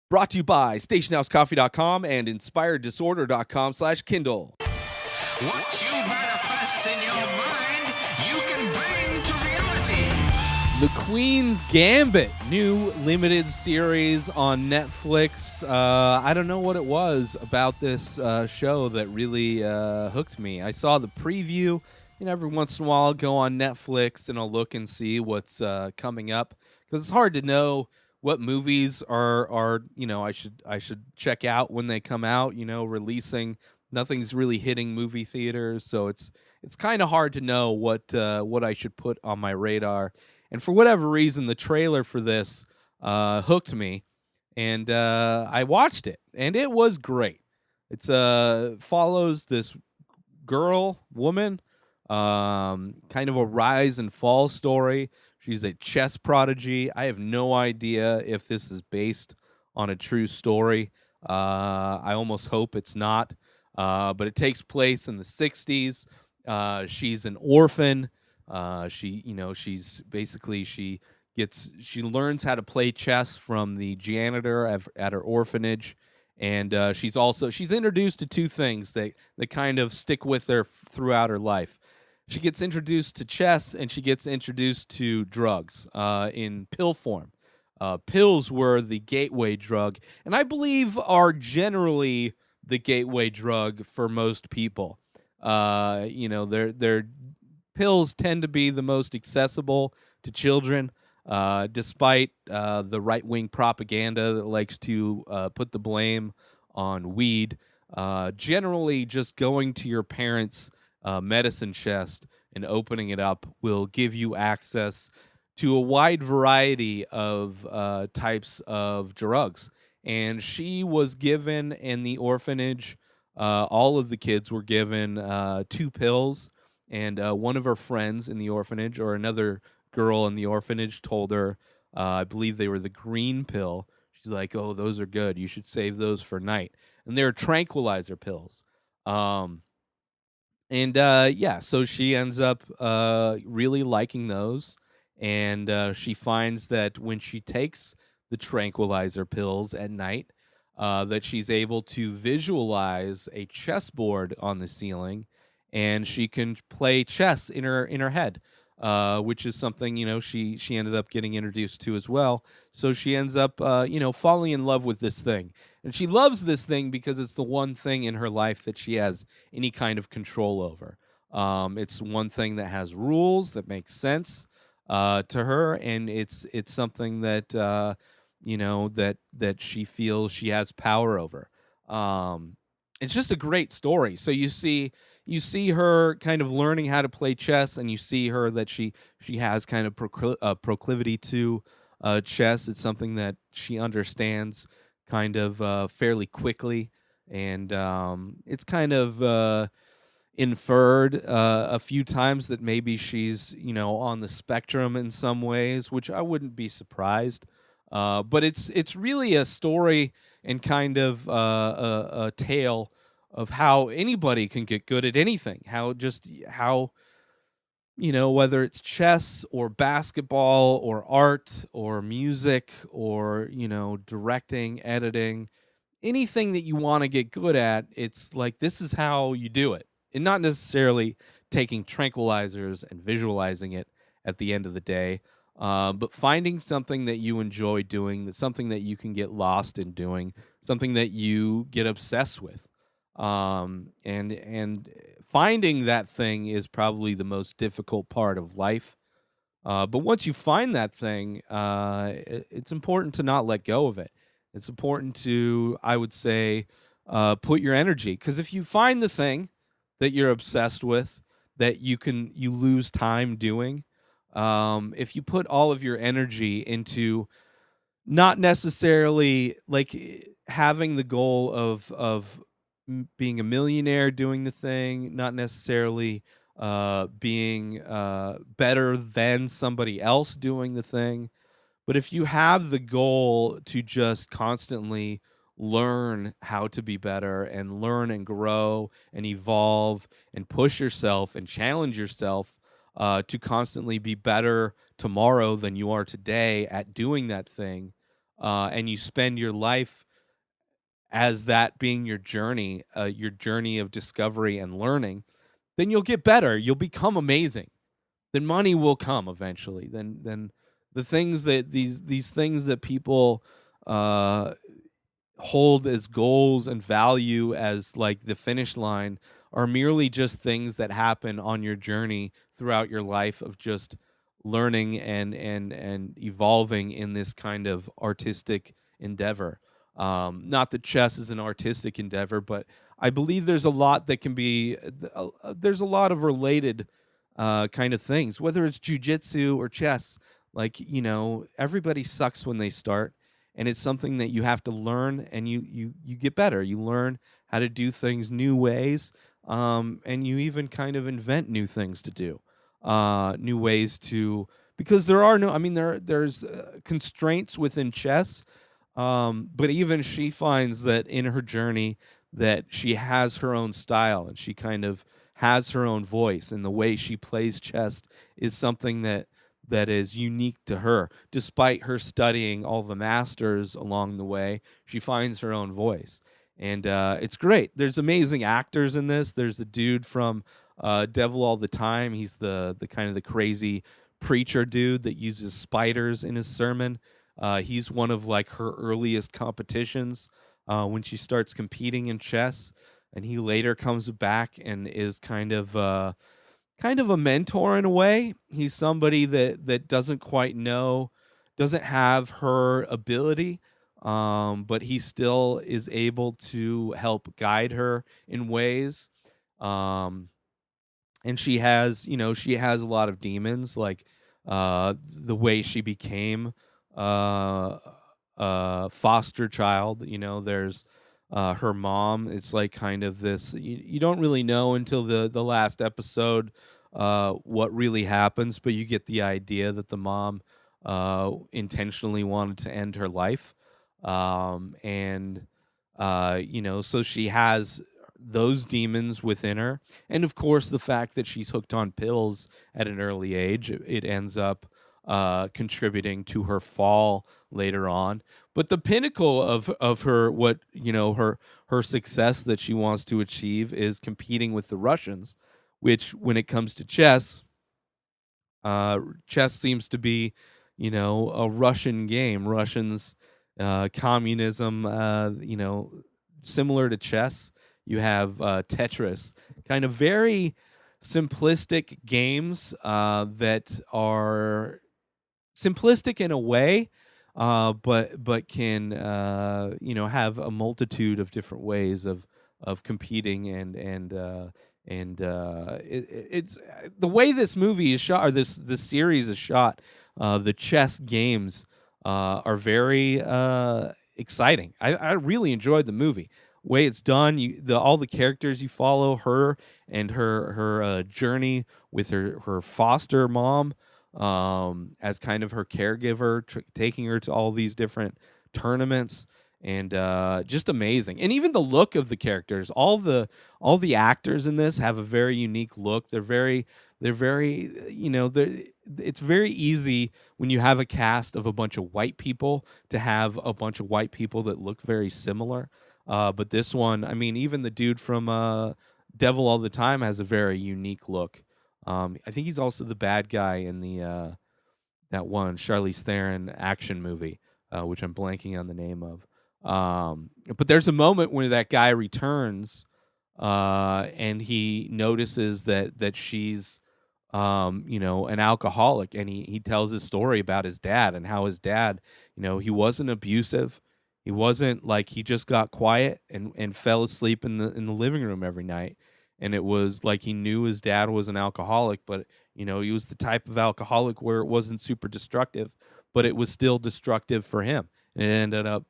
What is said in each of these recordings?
Brought to you by stationhousecoffee.com and inspireddisorder.com/Kindle. What you manifest in your mind, you can bring to reality. The Queen's Gambit, new limited series on Netflix. I don't know what it was about this show that really hooked me. I saw the preview. Every once in a while I'll go on Netflix and I'll look and see what's coming up, because it's hard to know what movies are I should check out when they come out. Releasing, nothing's really hitting movie theaters, so it's kind of hard to know what I should put on my radar. And for whatever reason, the trailer for this hooked me, and I watched it, and it was great. It's follows this woman, kind of a rise and fall story. She's a chess prodigy. I have no idea if this is based on a true story. I almost hope it's not, but it takes place in the 60s. She's an orphan. She's basically, she learns how to play chess from the janitor at her orphanage, and she's introduced to two things that kind of stick with her throughout her life. She gets introduced to chess, and she gets introduced to drugs in pill form. Pills were the gateway drug, and I believe are generally the gateway drug for most people. Their pills tend to be the most accessible to children, despite the right-wing propaganda that likes to put the blame on weed. Generally, just going to your parents' medicine chest and opening it up will give you access to a wide variety of types of drugs. And she was given, in the orphanage, all of the kids were given 2 pills, and one of her friends in the orphanage, or another girl in the orphanage, told her, I believe they were the green pill. She's like, "Oh, those are good. You should save those for night." And they're tranquilizer pills. So she ends up really liking those, and she finds that when she takes the tranquilizer pills at night, that she's able to visualize a chessboard on the ceiling, and she can play chess in her head, which is something she ended up getting introduced to as well. So she ends up falling in love with this thing, and she loves this thing because it's the one thing in her life that she has any kind of control over. It's one thing that has rules that make sense to her, and it's something that that she feels she has power over. It's just a great story. So you see her kind of learning how to play chess, and you see her that she has kind of proclivity to chess. It's something that she understands kind of fairly quickly, and it's kind of inferred a few times that maybe she's on the spectrum in some ways, which I wouldn't be surprised. But it's really a story and kind of a tale of how anybody can get good at anything. How whether it's chess or basketball or art or music or directing, editing, anything that you want to get good at, it's like this is how you do it, and not necessarily taking tranquilizers and visualizing it at the end of the day. But finding something that you enjoy doing, something that you can get lost in doing, something that you get obsessed with, and finding that thing is probably the most difficult part of life. But once you find that thing, it's important to not let go of it. It's important to, I would say, put your energy, because if you find the thing that you're obsessed with, that you lose time doing. If you put all of your energy into not necessarily like having the goal of being a millionaire doing the thing, not necessarily being better than somebody else doing the thing, but if you have the goal to just constantly learn how to be better and learn and grow and evolve and push yourself and challenge yourself to constantly be better tomorrow than you are today at doing that thing, and you spend your life as that being your journey of discovery and learning, then you'll get better. You'll become amazing. Then money will come eventually. Then the things that these things that people uh, hold as goals and value as like the finish line are merely just things that happen on your journey throughout your life of just learning and evolving in this kind of artistic endeavor. Not that chess is an artistic endeavor, but I believe there's a lot that can be there's a lot of related kind of things, whether it's jujitsu or chess. Like, everybody sucks when they start, and it's something that you have to learn, and you get better. You learn how to do things new ways, and you even kind of invent new things to do, new ways to, because there are no, I mean, there's constraints within chess, but even she finds that in her journey that she has her own style, and she kind of has her own voice, and the way she plays chess is something that is unique to her. Despite her studying all the masters along the way, she finds her own voice, and it's great. There's amazing actors in this. There's the dude from Devil All the Time. He's the kind of the crazy preacher dude that uses spiders in his sermon. He's one of like her earliest competitions when she starts competing in chess, and he later comes back and is kind of a mentor in a way. He's somebody that doesn't quite know, doesn't have her ability, but he still is able to help guide her in ways. Um, and she has a lot of demons, like the way she became uh a foster child. There's her mom. It's like kind of this, you don't really know until the last episode what really happens, but you get the idea that the mom intentionally wanted to end her life. And so she has those demons within her, and of course the fact that she's hooked on pills at an early age, it ends up contributing to her fall later on. But the pinnacle of her, what her success that she wants to achieve, is competing with the Russians, which, when it comes to chess seems to be, a Russian game. Russians, communism, similar to chess. You have Tetris, kind of very simplistic games that are simplistic in a way, but can have a multitude of different ways of competing, it's the way this movie is shot, or this series is shot. The chess games are very exciting. I really enjoyed the movie. Way it's done, all the characters you follow, her and her journey with her foster mom, as kind of her caregiver, taking her to all these different tournaments, and just amazing. And even the look of the characters, all the actors in this have a very unique look. They're very, it's very easy when you have a cast of a bunch of white people to have a bunch of white people that look very similar. But this one, I mean, even the dude from Devil All the Time has a very unique look. I think he's also the bad guy in the that one Charlize Theron action movie, which I'm blanking on the name of. But there's a moment where that guy returns, and he notices that she's an alcoholic, and he tells his story about his dad, and how his dad, he wasn't abusive. He wasn't like, he just got quiet and fell asleep in the living room every night. And it was like he knew his dad was an alcoholic, but he was the type of alcoholic where it wasn't super destructive, but it was still destructive for him. And it ended up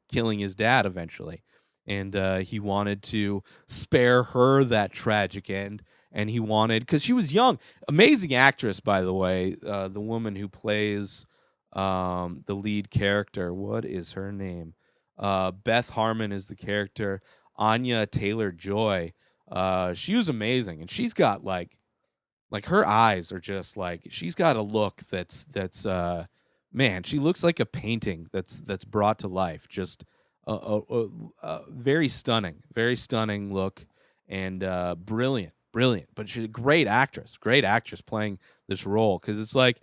killing his dad eventually. And he wanted to spare her that tragic end. And he wanted, because she was young, amazing actress, by the way, the woman who plays the lead character. What is her name? Beth Harmon is the character. Anya Taylor-Joy. She was amazing, and she's got like her eyes are just like, she's got a look that's man, she looks like a painting that's brought to life. Just a very stunning look, and brilliant. But she's a great actress playing this role, because it's like,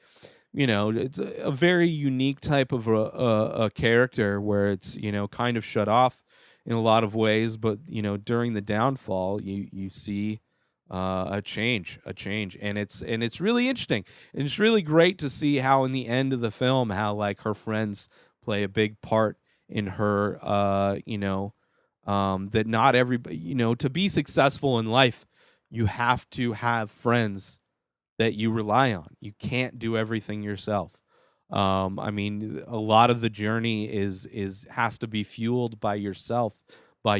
it's a very unique type of a character where it's, kind of shut off in a lot of ways, but during the downfall, you see a change, and it's really interesting, and it's really great to see how in the end of the film, how like her friends play a big part in her, that not everybody, to be successful in life, you have to have friends that you rely on. You can't do everything yourself. I mean, a lot of the journey has to be fueled by yourself, by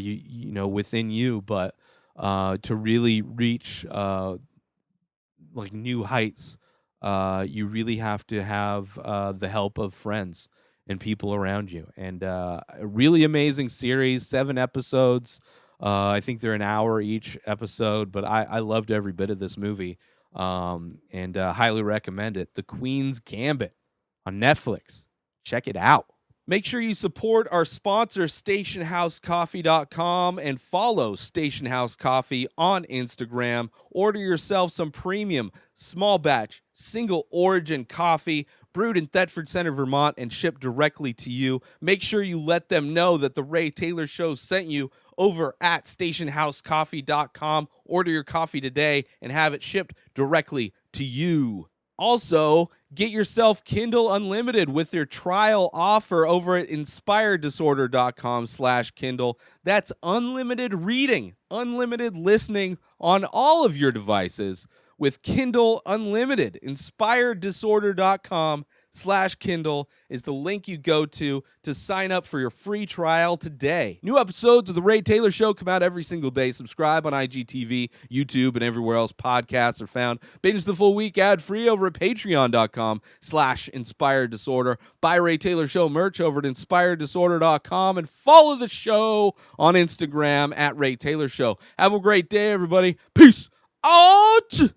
within you. But to really reach like new heights, you really have to have the help of friends and people around you. And a really amazing series, 7 episodes. I think they're an hour each episode, but I loved every bit of this movie. And highly recommend it. The Queen's Gambit on Netflix. Check it out. Make sure you support our sponsor, stationhousecoffee.com, and follow Station House Coffee on Instagram. Order yourself some premium, small batch, single origin coffee brewed in Thetford Center, Vermont, and shipped directly to you. Make sure you let them know that the Ray Taylor Show sent you over at stationhousecoffee.com. Order your coffee today and have it shipped directly to you. Also, get yourself Kindle Unlimited with their trial offer over at inspireddisorder.com/Kindle. That's unlimited reading, unlimited listening on all of your devices with Kindle Unlimited. Inspireddisorder.com/Kindle is the link you go to sign up for your free trial today. New episodes of The Ray Taylor Show come out every single day. Subscribe on IGTV, YouTube, and everywhere else podcasts are found. Binge the full week ad-free over at patreon.com/inspireddisorder. Buy Ray Taylor Show merch over at inspireddisorder.com, and follow the show on Instagram at Ray Taylor Show. Have a great day, everybody. Peace out!